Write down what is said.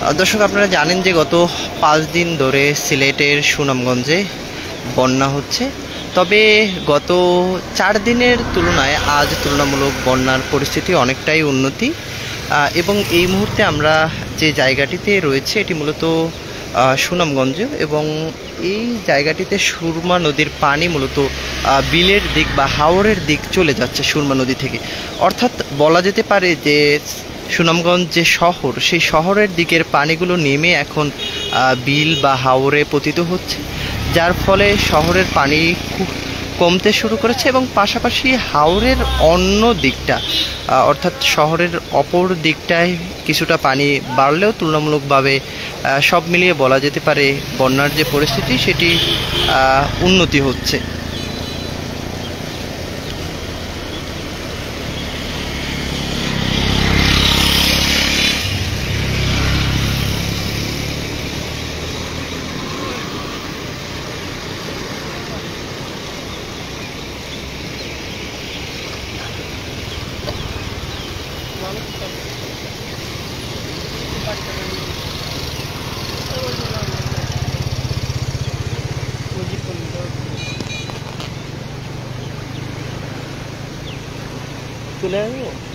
দর্শক, আপনারা জানেন যে গত 5 দিন ধরে সিলেটের সুনামগঞ্জে বন্যা হচ্ছে। তবে গত 4 দিনের তুলনায় আজ তুলনামূলক বন্যার পরিস্থিতি অনেকটাই উন্নতি। এবং এই মুহূর্তে আমরা যে জায়গাটিতে রয়েছে এটি মূলত সুনামগঞ্জ, এবং এই জায়গাটিতে সুরমা নদীর পানি মূলত বিলের দিক বা হাওরের দিক চলে যাচ্ছে সুরমা নদী থেকে। অর্থাৎ বলা যেতে পারে যে সুনামগঞ্জ যে শহর, সেই শহরের দিকের পানিগুলো নেমে এখন বিল বা হাওরে পতিত হচ্ছে, যার ফলে শহরের পানি খুব কমতে শুরু করেছে। এবং পাশাপাশি হাওরের অন্য দিকটা অর্থাৎ শহরের অপর দিকটায় কিছুটা পানি বাড়লেও তুলনামূলকভাবে সব মিলিয়ে বলা যেতে পারে বন্যার যে পরিস্থিতি সেটি উন্নতি হচ্ছে। চলে আসবো।